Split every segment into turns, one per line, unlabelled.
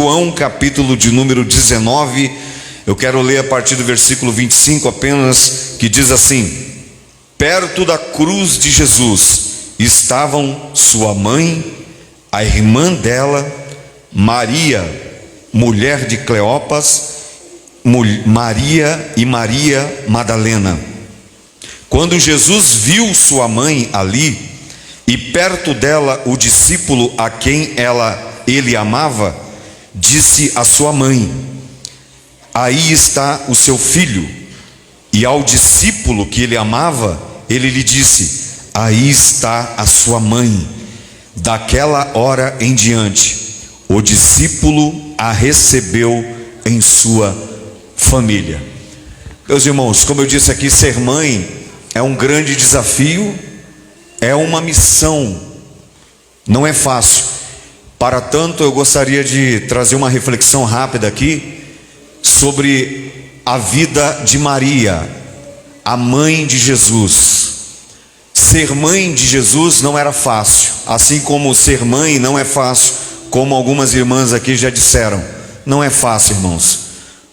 João, capítulo de número 19. Eu quero ler a partir do versículo 25 apenas, que diz assim: perto da cruz de Jesus estavam sua mãe, a irmã dela, Maria, mulher de Cleopas, Maria e Maria Madalena. Quando Jesus viu sua mãe ali, e perto dela o discípulo a quem ele amava, disse à sua mãe: aí está o seu filho. E ao discípulo que ele amava, ele lhe disse: aí está a sua mãe. Daquela hora em diante, o discípulo a recebeu em sua família. Meus irmãos, como eu disse aqui, ser mãe é um grande desafio, é uma missão, não é fácil. Para tanto, eu gostaria de trazer uma reflexão rápida aqui sobre a vida de Maria, a mãe de Jesus. Ser mãe de Jesus não era fácil, assim como ser mãe não é fácil, como algumas irmãs aqui já disseram. Não é fácil, irmãos.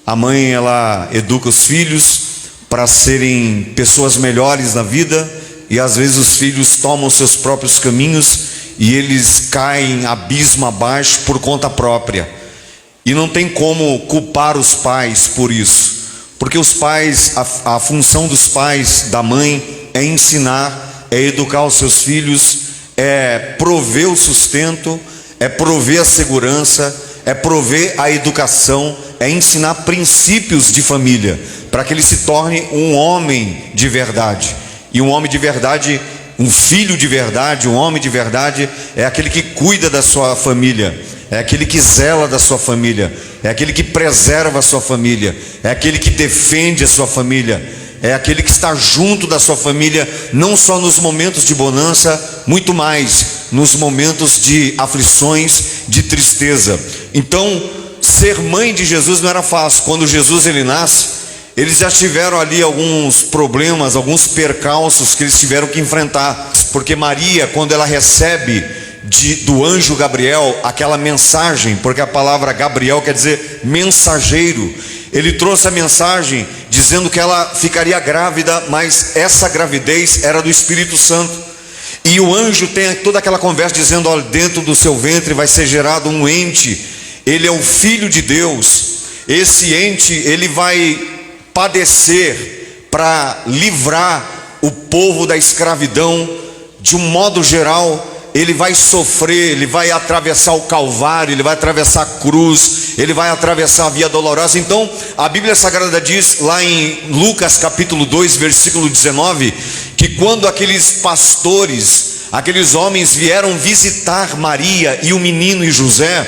A mãe, ela educa os filhos para serem pessoas melhores na vida, e às vezes os filhos tomam seus próprios caminhos e eles caem abismo abaixo por conta própria. E não tem como culpar os pais por isso, porque os pais, a função dos pais, da mãe, é ensinar, é educar os seus filhos, é prover o sustento, é prover a segurança, é prover a educação, é ensinar princípios de família, para que ele se torne um homem de verdade. E um homem de verdade, um filho de verdade, um homem de verdade, é aquele que cuida da sua família, é aquele que zela da sua família, é aquele que preserva a sua família, é aquele que defende a sua família, é aquele que está junto da sua família, não só nos momentos de bonança, muito mais nos momentos de aflições, de tristeza. Então, ser mãe de Jesus não era fácil. Quando Jesus ele nasce, eles já tiveram ali alguns problemas, alguns percalços que eles tiveram que enfrentar, porque Maria, quando ela recebe do anjo Gabriel aquela mensagem, porque a palavra Gabriel quer dizer mensageiro, ele trouxe a mensagem dizendo que ela ficaria grávida, mas essa gravidez era do Espírito Santo. E o anjo tem toda aquela conversa dizendo: olha, dentro do seu ventre vai ser gerado um ente, ele é o Filho de Deus. Esse ente, ele vai padecer para livrar o povo da escravidão. De um modo geral, ele vai sofrer, ele vai atravessar o Calvário, ele vai atravessar a cruz, ele vai atravessar a via dolorosa. Então a Bíblia Sagrada diz lá em Lucas capítulo 2 versículo 19, que quando aqueles pastores, aqueles homens vieram visitar Maria e o menino e José,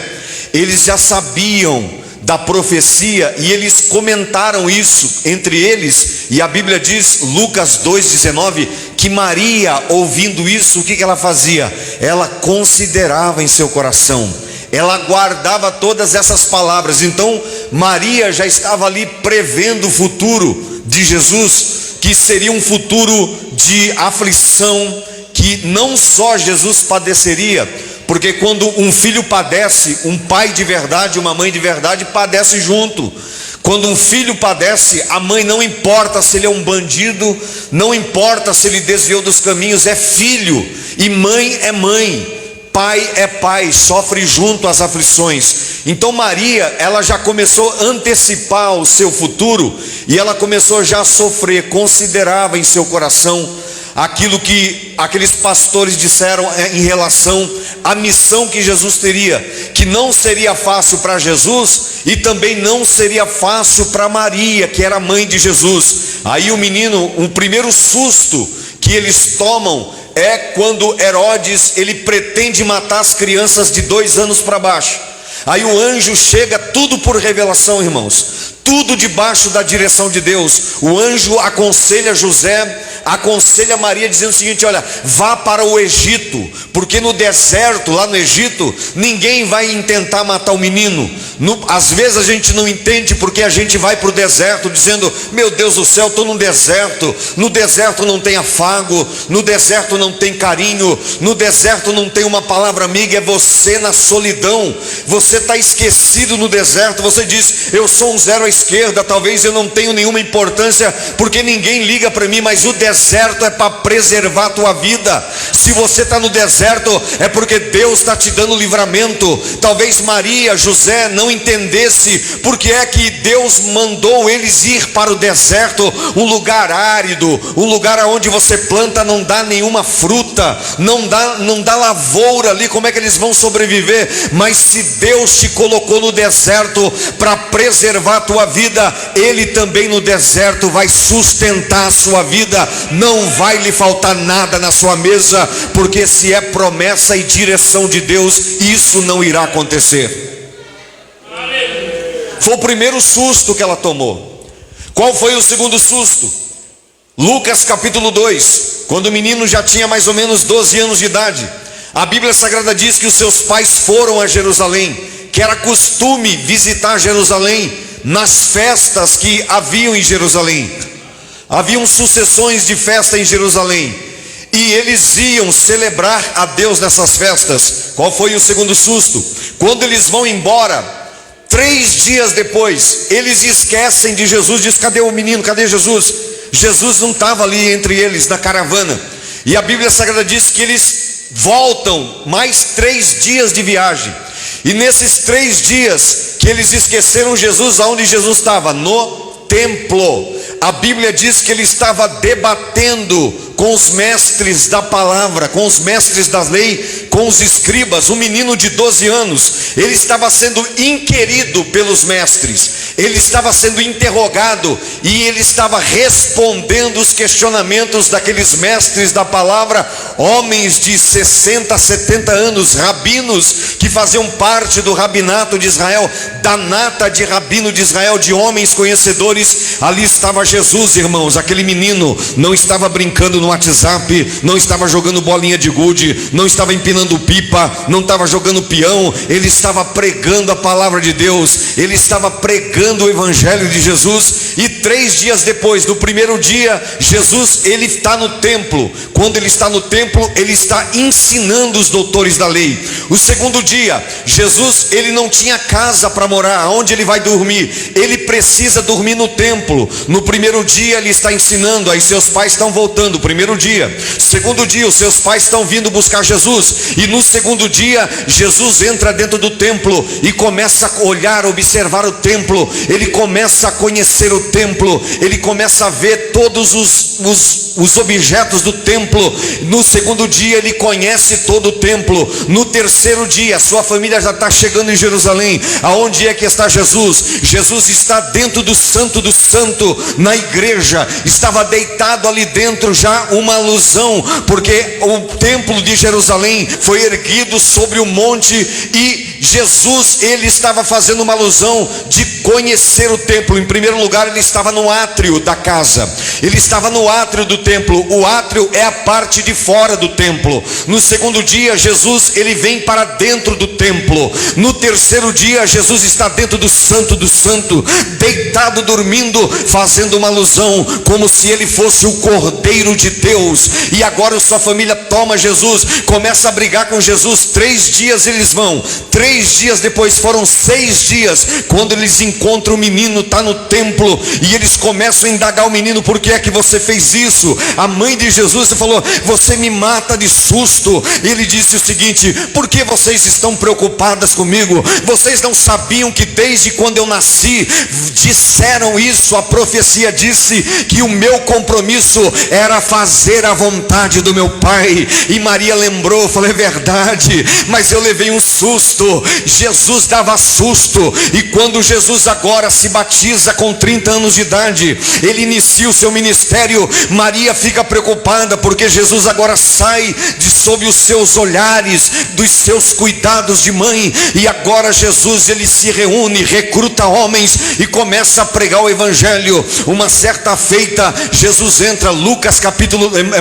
eles já sabiam da profecia e eles comentaram isso entre eles. E a Bíblia diz, Lucas 2,19, que Maria, ouvindo isso, o que ela fazia? Ela considerava em seu coração, ela guardava todas essas palavras. Então Maria já estava ali prevendo o futuro de Jesus, que seria um futuro de aflição, que não só Jesus padeceria, porque quando um filho padece, um pai de verdade, uma mãe de verdade padece junto. Quando um filho padece, a mãe, não importa se ele é um bandido, não importa se ele desviou dos caminhos, é filho, e mãe é mãe, pai é pai, sofre junto as aflições. Então Maria, ela já começou a antecipar o seu futuro, e ela começou já a sofrer, considerava em seu coração aquilo que aqueles pastores disseram em relação à missão que Jesus teria, que não seria fácil para Jesus e também não seria fácil para Maria, que era a mãe de Jesus. Aí o menino, o primeiro susto que eles tomam é quando Herodes, ele pretende matar as crianças de 2 anos para baixo. Aí o anjo chega, tudo por revelação, irmãos, tudo debaixo da direção de Deus. O anjo aconselha José, aconselha Maria, dizendo o seguinte: olha, vá para o Egito, porque no deserto, lá no Egito, ninguém vai intentar matar o menino. Às vezes a gente não entende porque a gente vai para o deserto dizendo: meu Deus do céu, estou no deserto não tem afago, no deserto não tem carinho, no deserto não tem uma palavra amiga. É você na solidão, você está esquecido no deserto. Você diz: eu sou um zero à esquerda, talvez eu não tenha nenhuma importância porque ninguém liga para mim. Mas o deserto é para preservar a tua vida. Se você está no deserto é porque Deus está te dando livramento. Talvez Maria, José não entendesse porque é que Deus mandou eles ir para o deserto, um lugar árido, um lugar onde você planta, não dá nenhuma fruta, não dá lavoura ali. Como é que eles vão sobreviver? Mas se Deus te colocou no deserto para preservar a tua vida, Ele também no deserto vai sustentar a sua vida. Não vai lhe faltar nada na sua mesa, porque se é promessa e direção de Deus, isso não irá acontecer. Foi o primeiro susto que ela tomou. Qual foi o segundo susto? Lucas capítulo 2, quando o menino já tinha mais ou menos 12 anos de idade, a Bíblia Sagrada diz que os seus pais foram a Jerusalém, que era costume visitar Jerusalém nas festas que haviam em Jerusalém. Haviam sucessões de festa em Jerusalém, e eles iam celebrar a Deus nessas festas. Qual foi o segundo susto? Quando eles vão embora, 3 dias depois, eles esquecem de Jesus. Diz: cadê o menino? Cadê Jesus? Jesus não estava ali entre eles na caravana. E a Bíblia Sagrada diz que eles voltam mais 3 dias de viagem. E nesses 3 dias que eles esqueceram Jesus, aonde Jesus estava? No templo. A Bíblia diz que ele estava debatendo com os mestres da palavra, com os mestres da lei, com os escribas. Um menino de 12 anos, ele estava sendo inquirido pelos mestres, ele estava sendo interrogado e ele estava respondendo os questionamentos daqueles mestres da palavra, homens de 60, 70 anos, rabinos que faziam parte do rabinato de Israel, da nata de rabino de Israel, de homens conhecedores. Ali estava Jesus, irmãos. Aquele menino não estava brincando no WhatsApp, não estava jogando bolinha de gude, não estava empinando pipa, não estava jogando peão. Ele estava pregando a palavra de Deus, ele estava pregando o evangelho de Jesus. E 3 dias depois, no primeiro dia, Jesus, ele está no templo. Quando ele está no templo, ele está ensinando os doutores da lei. O segundo dia, Jesus, ele não tinha casa para morar. Onde ele vai dormir? Ele precisa dormir no templo. No primeiro dia ele está ensinando, aí seus pais estão voltando. Primeiro dia. Segundo dia, os seus pais estão vindo buscar Jesus. E no segundo dia, Jesus entra dentro do templo e começa a olhar, observar o templo. Ele começa a conhecer o templo, ele começa a ver todos os objetos do templo. No segundo dia ele conhece todo o templo. No terceiro dia, sua família já está chegando em Jerusalém. Aonde é que está Jesus? Jesus está dentro do Santo do Santo, na igreja. Estava deitado ali dentro, já uma alusão, porque o templo de Jerusalém foi erguido sobre o monte, e Jesus, ele estava fazendo uma alusão de conhecer o templo. Em primeiro lugar, ele estava no átrio da casa, ele estava no átrio do templo. O átrio é a parte de fora do templo. No segundo dia, Jesus, ele vem para dentro do templo. No terceiro dia, Jesus está dentro do Santo do Santo, deitado, dormindo, fazendo uma alusão, como se ele fosse o Cordeiro de Deus. E agora sua família toma Jesus, começa a brigar com Jesus. 3 dias eles vão, 3 dias depois, foram 6 dias, quando eles encontram o menino, está no templo, e eles começam a indagar o menino: por que é que você fez isso? A mãe de Jesus falou: você me mata de susto. Ele disse o seguinte: por que vocês estão preocupadas comigo? Vocês não sabiam que desde quando eu nasci, disseram isso, a profecia disse que o meu compromisso era fazer a vontade do meu Pai. E Maria lembrou, falou: é verdade, mas eu levei um susto. Jesus dava susto, e quando Jesus agora se batiza com 30 anos de idade. Ele inicia o seu ministério. Maria fica preocupada, porque Jesus agora sai de sob os seus olhares, dos seus cuidados de mãe. E agora Jesus, ele se reúne, recruta homens e começa a pregar o evangelho. Uma certa feita, Jesus entra,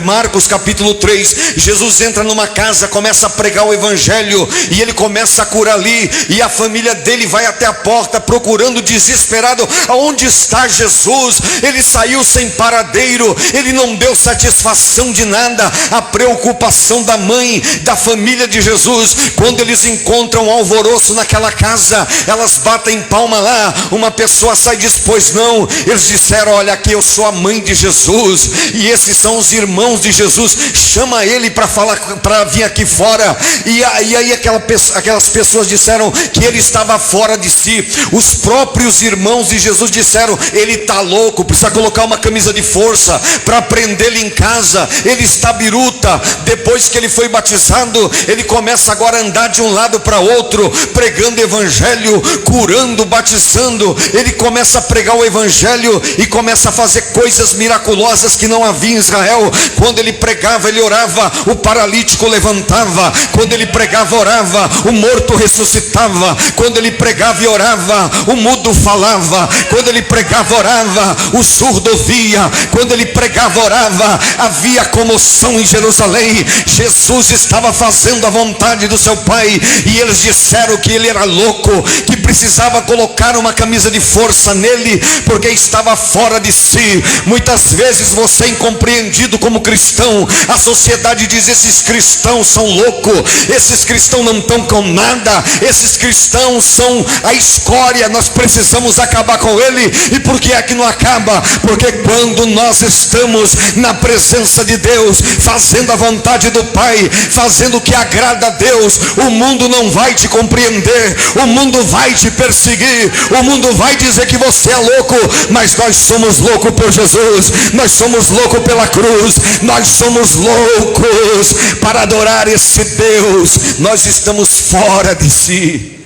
Marcos capítulo 3, Jesus entra numa casa, começa a pregar o evangelho, e ele começa a curar ali, e a família dele vai até a porta procurando desesperado: aonde está Jesus? Ele saiu sem paradeiro, ele não deu satisfação de nada. A preocupação da mãe, da família de Jesus, quando eles encontram um alvoroço naquela casa, elas batem palma lá. Uma pessoa sai e diz: pois não. Eles disseram: olha aqui, eu sou a mãe de Jesus, e esses são os irmãos de Jesus, chama ele para falar, para vir aqui fora. E aí aquelas pessoas disseram que ele estava fora de si. Os próprios irmãos de Jesus disseram: ele está louco, precisa colocar uma camisa de força para prendê-lo em casa, ele está biruta. Depois que ele foi batizado, ele começa agora a andar de um lado para outro, pregando evangelho, curando, batizando. Ele começa a pregar o evangelho e começa a fazer coisas miraculosas que não havia em Israel. Quando ele pregava, ele orava, o paralítico levantava. Quando ele pregava, orava, o morto ressuscitava. Quando ele pregava e orava, o mudo falava. Quando ele pregava, orava, o surdo ouvia. Quando ele pregava, orava, havia comoção em Jerusalém. Jesus estava fazendo a vontade do seu Pai, e eles disseram que ele era louco, que precisava colocar uma camisa de força nele, porque estava fora de si. Muitas vezes você é incompreendido como cristão. A sociedade diz: esses cristãos são loucos, esses cristãos não estão com nada, esses cristãos são a escória, nós precisamos acabar com ele. E por que é que não acaba? Porque quando nós estamos na presença de Deus, fazendo a vontade do Pai, fazendo o que agrada a Deus, o mundo não vai te compreender, o mundo vai te perseguir, o mundo vai dizer que você é louco. Mas nós somos loucos por Jesus, nós somos loucos pela cruz, nós somos loucos para adorar esse Deus. Nós estamos fora de si.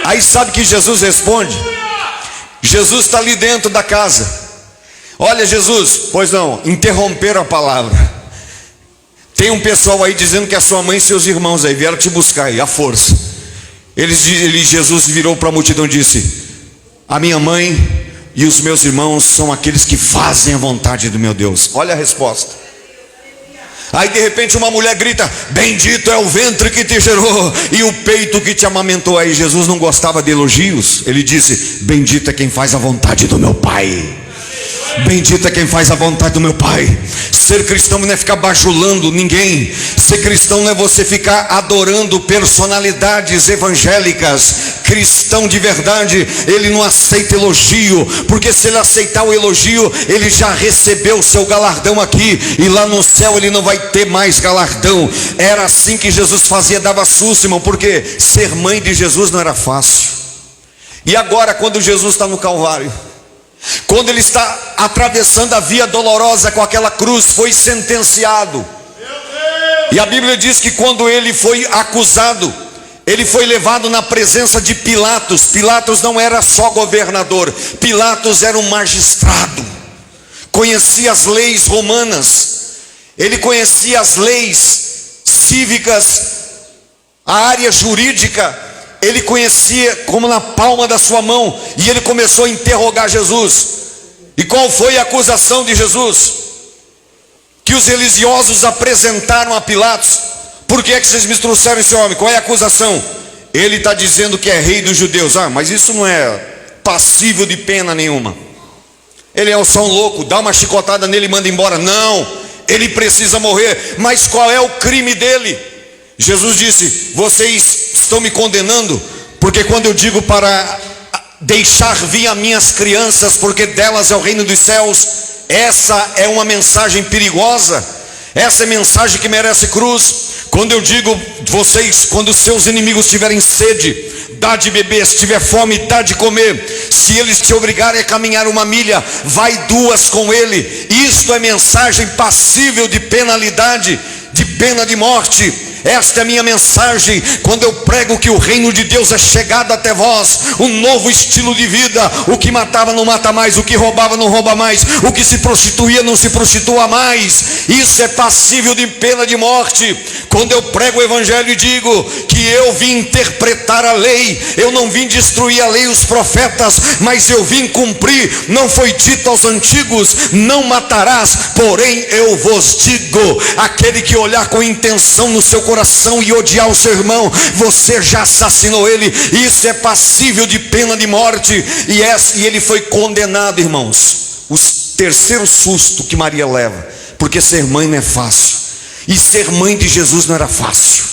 Aí sabe que Jesus responde? Jesus está ali dentro da casa. Olha, Jesus, pois não, interromperam a palavra. Tem um pessoal aí dizendo que a sua mãe e seus irmãos aí vieram te buscar aí, à força. Jesus virou para a multidão e disse: a minha mãe e os meus irmãos são aqueles que fazem a vontade do meu Deus. Olha a resposta. Aí de repente uma mulher grita: bendito é o ventre que te gerou e o peito que te amamentou. Aí Jesus não gostava de elogios, ele disse: bendito é quem faz a vontade do meu Pai. Bendito é quem faz a vontade do meu Pai. Ser cristão não é ficar bajulando ninguém. Ser cristão não é você ficar adorando personalidades evangélicas. Cristão de verdade, ele não aceita elogio, porque se ele aceitar o elogio, ele já recebeu o seu galardão aqui, e lá no céu ele não vai ter mais galardão. Era assim que Jesus fazia, dava sússimo, porque ser mãe de Jesus não era fácil. E agora, quando Jesus está no Calvário, quando ele está atravessando a via dolorosa com aquela cruz, foi sentenciado. E a Bíblia diz que quando ele foi acusado, ele foi levado na presença de Pilatos. Pilatos não era só governador, Pilatos era um magistrado, conhecia as leis romanas, ele conhecia as leis cívicas, a área jurídica ele conhecia como na palma da sua mão. E ele começou a interrogar Jesus. E qual foi a acusação de Jesus? Que os religiosos apresentaram a Pilatos: por que é que vocês me trouxeram esse homem? Qual é a acusação? Ele está dizendo que é rei dos judeus. Ah, mas isso não é passível de pena nenhuma. Ele é só um louco, dá uma chicotada nele e manda embora. Não, ele precisa morrer. Mas qual é o crime dele? Jesus disse: vocês estão me condenando, porque quando eu digo para deixar vir as minhas crianças, porque delas é o reino dos céus, essa é uma mensagem perigosa, essa é mensagem que merece cruz. Quando eu digo vocês, quando seus inimigos tiverem sede, dá de beber, se tiver fome, dá de comer, se eles te obrigarem a caminhar 1 milha, vai 2 com ele. Isto é mensagem passível de penalidade, de pena de morte. Esta é a minha mensagem quando eu prego que o reino de Deus é chegado até vós, um novo estilo de vida. O que matava não mata mais, o que roubava não rouba mais, o que se prostituía não se prostitua mais. Isso é passível de pena de morte. Quando eu prego o evangelho e digo que eu vim interpretar a lei, eu não vim destruir a lei e os profetas, mas eu vim cumprir. Não foi dito aos antigos: não matarás, porém eu vos digo, aquele que olhar com intenção no seu coração e odiar o seu irmão, você já assassinou ele. Isso é passível de pena de morte. E ele foi condenado, irmãos. O terceiro susto que Maria leva, porque ser mãe não é fácil, e ser mãe de Jesus não era fácil.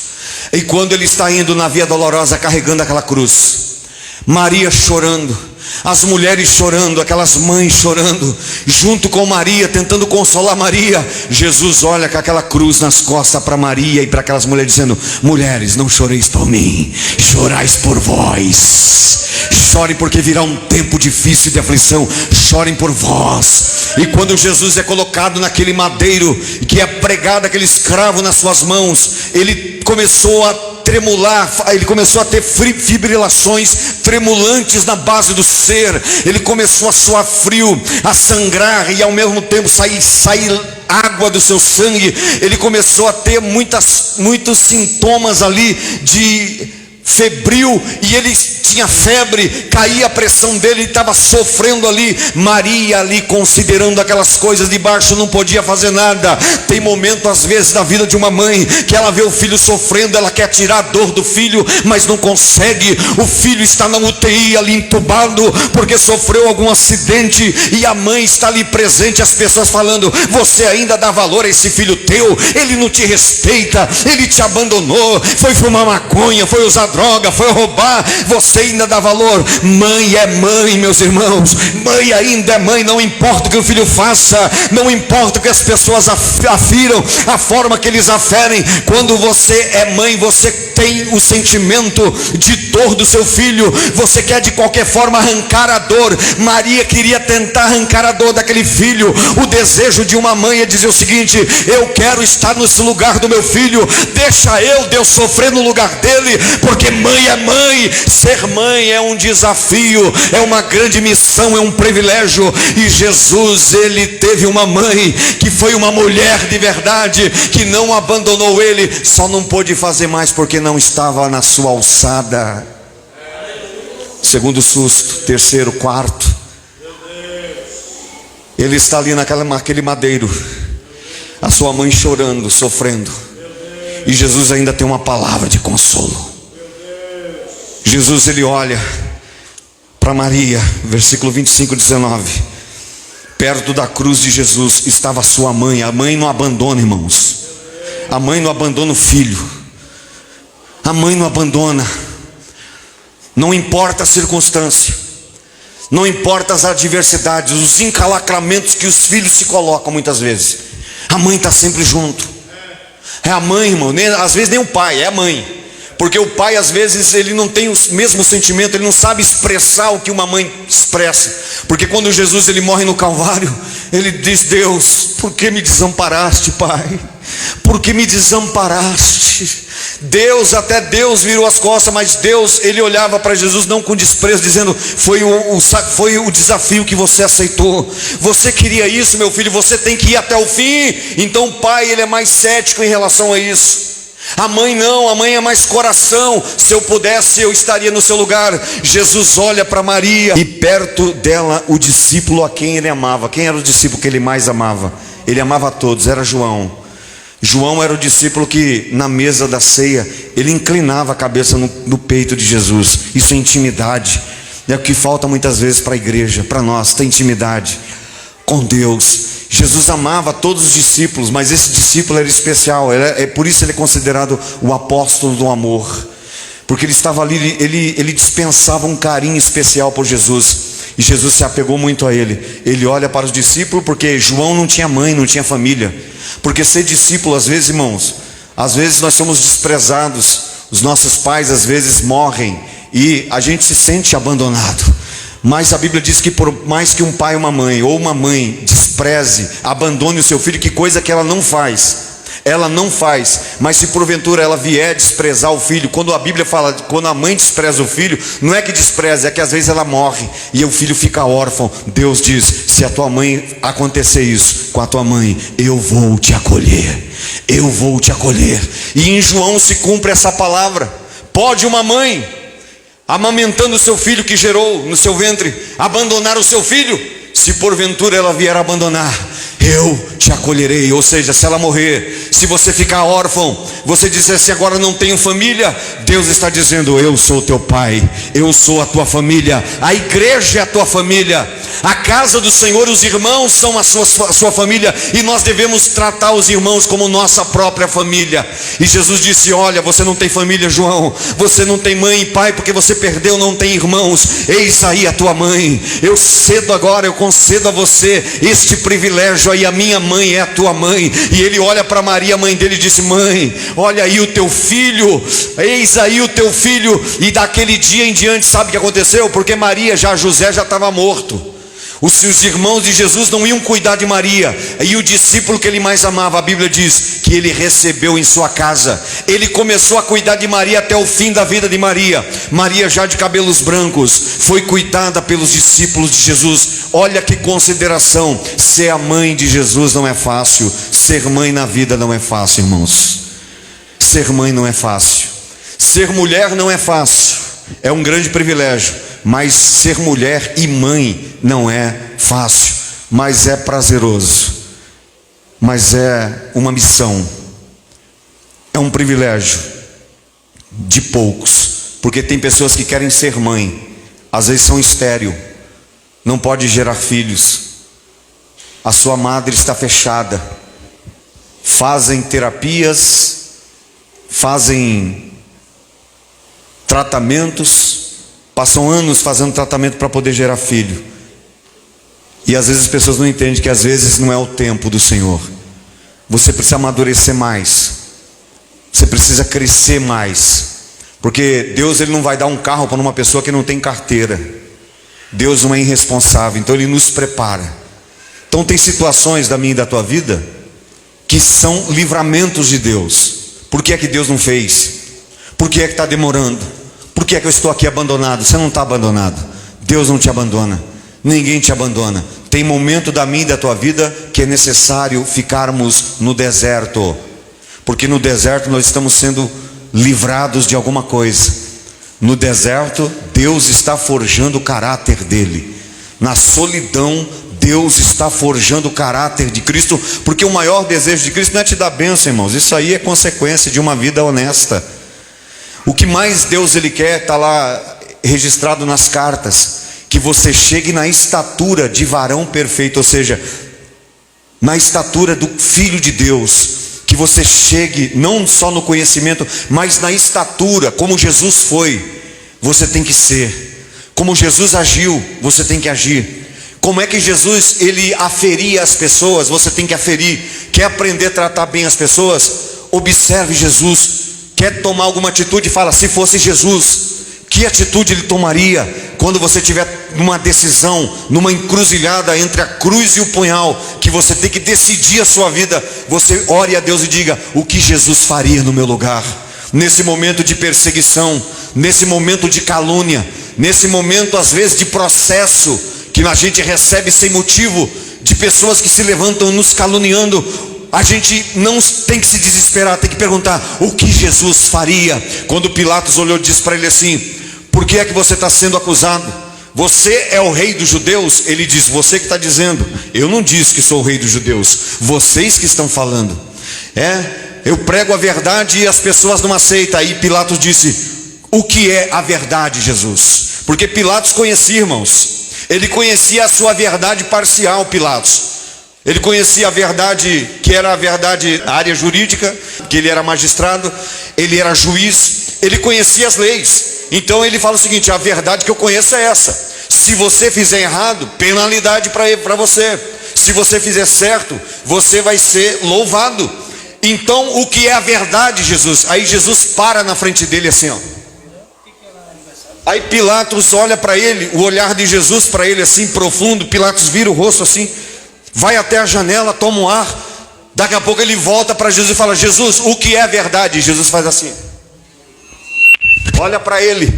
E quando ele está indo na via dolorosa carregando aquela cruz, Maria chorando, as mulheres chorando, aquelas mães chorando, junto com Maria, tentando consolar Maria. Jesus olha com aquela cruz nas costas para Maria e para aquelas mulheres, dizendo: mulheres, não choreis por mim, chorais por vós. Chorem porque virá um tempo difícil de aflição, chorem por vós. E quando Jesus é colocado naquele madeiro, que é pregado aquele escravo nas suas mãos, ele começou a tremular, ele começou a ter fibrilações tremulantes na base do ser. Ele começou a suar frio, a sangrar, e ao mesmo tempo sair água do seu sangue. Ele começou a ter muitos sintomas ali de febril, e ele tinha febre, caía a pressão dele, ele estava sofrendo ali. Maria ali considerando aquelas coisas de baixo, não podia fazer nada. Tem momento às vezes na vida de uma mãe que ela vê o filho sofrendo, ela quer tirar a dor do filho, mas não consegue. O filho está na UTI ali entubado porque sofreu algum acidente, e a mãe está ali presente, as pessoas falando: você ainda dá valor a esse filho teu? Ele não te respeita, ele te abandonou, foi fumar maconha, foi usar droga, foi roubar, você ainda dá valor? Mãe é mãe, meus irmãos. Mãe ainda é mãe, não importa o que o filho faça, não importa o que as pessoas afiram, a forma que eles aferem. Quando você é mãe, você tem o sentimento de dor do seu filho, você quer de qualquer forma arrancar a dor. Maria queria tentar arrancar a dor daquele filho. O desejo de uma mãe é dizer o seguinte: eu quero estar nesse lugar do meu filho, deixa Deus sofrer no lugar dele, porque mãe é mãe. Ser mãe é um desafio, é uma grande missão, é um privilégio. E Jesus, ele teve uma mãe que foi uma mulher de verdade, que não abandonou ele, só não pôde fazer mais porque não estava na sua alçada. Segundo susto, terceiro, quarto, ele está ali naquele madeiro, a sua mãe chorando, sofrendo, e Jesus ainda tem uma palavra de consolo. Jesus, ele olha para Maria, versículo 25, 19. Perto da cruz de Jesus estava sua mãe. A mãe não abandona, irmãos. A mãe não abandona o filho. A mãe não abandona. Não importa a circunstância, não importa as adversidades, os encalacramentos que os filhos se colocam muitas vezes, a mãe está sempre junto. É a mãe, irmão, às vezes nem o pai, é a mãe. Porque o pai às vezes ele não tem o mesmo sentimento, ele não sabe expressar o que uma mãe expressa. Porque quando Jesus ele morre no Calvário, ele diz: Deus, por que me desamparaste, Pai? Por que me desamparaste? Até Deus virou as costas, mas Deus, ele olhava para Jesus não com desprezo, dizendo: foi o desafio que você aceitou. Você queria isso, meu filho, você tem que ir até o fim. Então o pai, ele é mais cético em relação a isso. A mãe não, a mãe é mais coração. Se eu pudesse, eu estaria no seu lugar. Jesus olha para Maria, e perto dela o discípulo a quem ele amava. Quem era o discípulo que ele mais amava? Ele amava a todos, era João. João era o discípulo que na mesa da ceia, ele inclinava a cabeça no peito de Jesus. Isso é intimidade. É o que falta muitas vezes para a igreja, para nós, ter intimidade com Deus. Jesus amava todos os discípulos, mas esse discípulo era especial. Por isso ele é considerado o apóstolo do amor, porque ele estava ali, ele dispensava um carinho especial por Jesus, e Jesus se apegou muito a ele. Ele olha para os discípulos, porque João não tinha mãe, não tinha família. Porque ser discípulo, às vezes, irmãos, às vezes nós somos desprezados, os nossos pais às vezes morrem, e a gente se sente abandonado. Mas a Bíblia diz que por mais que um pai ou uma mãe despreze, abandone o seu filho, que coisa que ela não faz, Ela não faz, mas se porventura ela vier desprezar o filho, quando a Bíblia fala, quando a mãe despreza o filho, não é que despreza, é que às vezes ela morre e o filho fica órfão. Deus diz: se a tua mãe acontecer isso com a tua mãe, eu vou te acolher, eu vou te acolher. E em João se cumpre essa palavra. Pode uma mãe, amamentando o seu filho que gerou no seu ventre, abandonar o seu filho? Se porventura ela vier abandonar, eu te acolherei. Ou seja, se ela morrer, se você ficar órfão, você disser assim: agora não tenho família, Deus está dizendo: eu sou teu pai, eu sou a tua família, a igreja é a tua família, a casa do Senhor, os irmãos são a sua família, e nós devemos tratar os irmãos como nossa própria família. E Jesus disse: olha, você não tem família, João, você não tem mãe e pai, porque você perdeu, não tem irmãos. Eis aí a tua mãe. Eu cedo agora, eu concedo a você este privilégio aí, a minha mãe é a tua mãe. E ele olha para Maria, a mãe dele, e disse: mãe, olha aí o teu filho, eis aí o teu filho. E daquele dia em diante, sabe o que aconteceu? Porque José já estava morto. Os irmãos de Jesus não iam cuidar de Maria, e o discípulo que ele mais amava, a Bíblia diz que ele recebeu em sua casa. Ele começou a cuidar de Maria até o fim da vida de Maria. Maria, já de cabelos brancos, foi cuidada pelos discípulos de Jesus. Olha que consideração. Ser a mãe de Jesus não é fácil. Ser mãe na vida não é fácil, irmãos. Ser mãe não é fácil. Ser mulher não é fácil. É um grande privilégio. Mas ser mulher e mãe não é fácil, mas é prazeroso, mas é uma missão, é um privilégio de poucos, porque tem pessoas que querem ser mãe, às vezes são estéril, não pode gerar filhos, a sua madre está fechada, fazem terapias, fazem tratamentos, passam anos fazendo tratamento para poder gerar filho. E às vezes as pessoas não entendem que às vezes não é o tempo do Senhor. Você precisa amadurecer mais. Você precisa crescer mais. Porque Deus, ele não vai dar um carro para uma pessoa que não tem carteira. Deus não é irresponsável, então ele nos prepara. Então tem situações da minha e da tua vida que são livramentos de Deus. Por que é que Deus não fez? Por que é que está demorando? Por que é que eu estou aqui abandonado? Você não está abandonado. Deus não te abandona. Ninguém te abandona. Tem momento da minha e da tua vida que é necessário ficarmos no deserto. Porque no deserto nós estamos sendo livrados de alguma coisa. No deserto, Deus está forjando o caráter dele. Na solidão, Deus está forjando o caráter de Cristo. Porque o maior desejo de Cristo não é te dar bênção, irmãos. Isso aí é consequência de uma vida honesta. O que mais Deus ele quer, está lá registrado nas cartas, que você chegue na estatura de varão perfeito, ou seja, na estatura do Filho de Deus, que você chegue não só no conhecimento, mas na estatura, como Jesus foi, você tem que ser, como Jesus agiu, você tem que agir. Como é que Jesus ele aferia as pessoas, você tem que aferir. Quer aprender a tratar bem as pessoas? Observe Jesus. Quer tomar alguma atitude? Fala: se fosse Jesus, que atitude ele tomaria? Quando você estiver numa decisão, numa encruzilhada entre a cruz e o punhal, que você tem que decidir a sua vida, você ore a Deus e diga: o que Jesus faria no meu lugar? Nesse momento de perseguição, nesse momento de calúnia, nesse momento às vezes de processo, que a gente recebe sem motivo, de pessoas que se levantam nos caluniando, a gente não tem que se desesperar, tem que perguntar: o que Jesus faria? Quando Pilatos olhou e disse para ele assim: por que é que você está sendo acusado? Você é o rei dos judeus? Ele diz: você que está dizendo. Eu não disse que sou o rei dos judeus, vocês que estão falando. Eu prego a verdade e as pessoas não aceitam. Aí Pilatos disse: o que é a verdade, Jesus? Porque Pilatos conhecia, irmãos, ele conhecia a sua verdade parcial. Pilatos, ele conhecia a verdade, que era a verdade, a área jurídica, que ele era magistrado, ele era juiz, ele conhecia as leis. Então ele fala o seguinte: a verdade que eu conheço é essa. Se você fizer errado, penalidade para você. Se você fizer certo, você vai ser louvado. Então o que é a verdade, Jesus? Aí Jesus para na frente dele assim, ó. Aí Pilatos olha para ele, o olhar de Jesus para ele assim profundo. Pilatos vira o rosto assim, vai até a janela, toma um ar, Daqui a pouco ele volta para Jesus e fala: Jesus, o que é verdade? Jesus faz assim, olha para ele,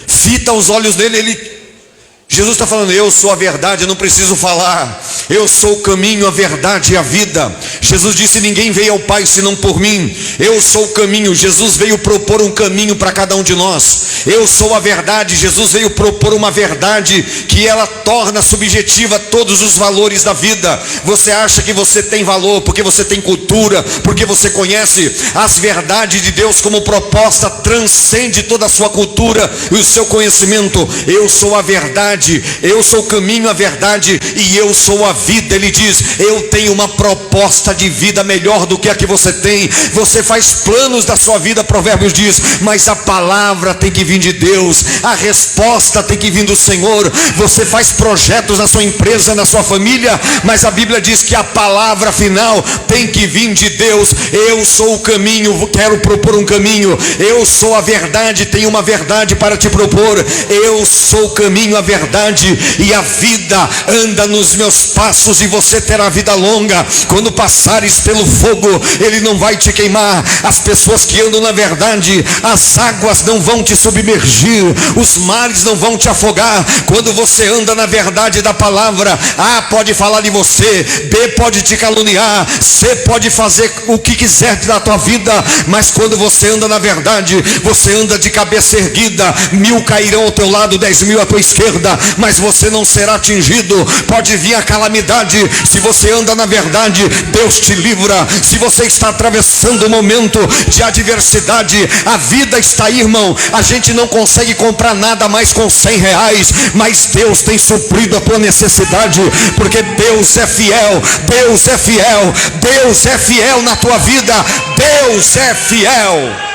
fita os olhos dele, Jesus está falando: eu sou a verdade, eu não preciso falar, eu sou o caminho, a verdade e a vida. Jesus disse: ninguém veio ao Pai senão por mim. Eu sou o caminho. Jesus veio propor um caminho para cada um de nós. Eu sou a verdade. Jesus veio propor uma verdade que ela torna subjetiva todos os valores da vida. Você acha que você tem valor porque você tem cultura, porque você conhece as verdades de Deus como proposta, transcende toda a sua cultura e o seu conhecimento. Eu sou a verdade, eu sou o caminho, a verdade e eu sou a vida. Ele diz: eu tenho uma proposta de vida melhor do que a que você tem. Você faz planos da sua vida, Provérbios diz, mas a palavra tem que vir de Deus, a resposta tem que vir do Senhor. Você faz projetos na sua empresa, na sua família, mas a Bíblia diz que a palavra final tem que vir de Deus. Eu sou o caminho, quero propor um caminho. Eu sou a verdade, tenho uma verdade para te propor. Eu sou o caminho, a verdade e a vida. Anda nos meus passos e você terá vida longa. Quando passares pelo fogo, ele não vai te queimar. As pessoas que andam na verdade, as águas não vão te submergir, os mares não vão te afogar. Quando você anda na verdade da palavra, A pode falar de você, B pode te caluniar, C pode fazer o que quiser da tua vida, mas quando você anda na verdade, você anda de cabeça erguida. 1000 cairão ao teu lado, 10.000 à tua esquerda, mas você não será atingido. Pode vir a calamidade, se você anda na verdade, Deus te livra. Se você está atravessando um momento de adversidade, a vida está aí, irmão. A gente não consegue comprar nada mais com 100 reais, mas Deus tem suprido a tua necessidade, porque Deus é fiel, Deus é fiel, Deus é fiel na tua vida, Deus é fiel.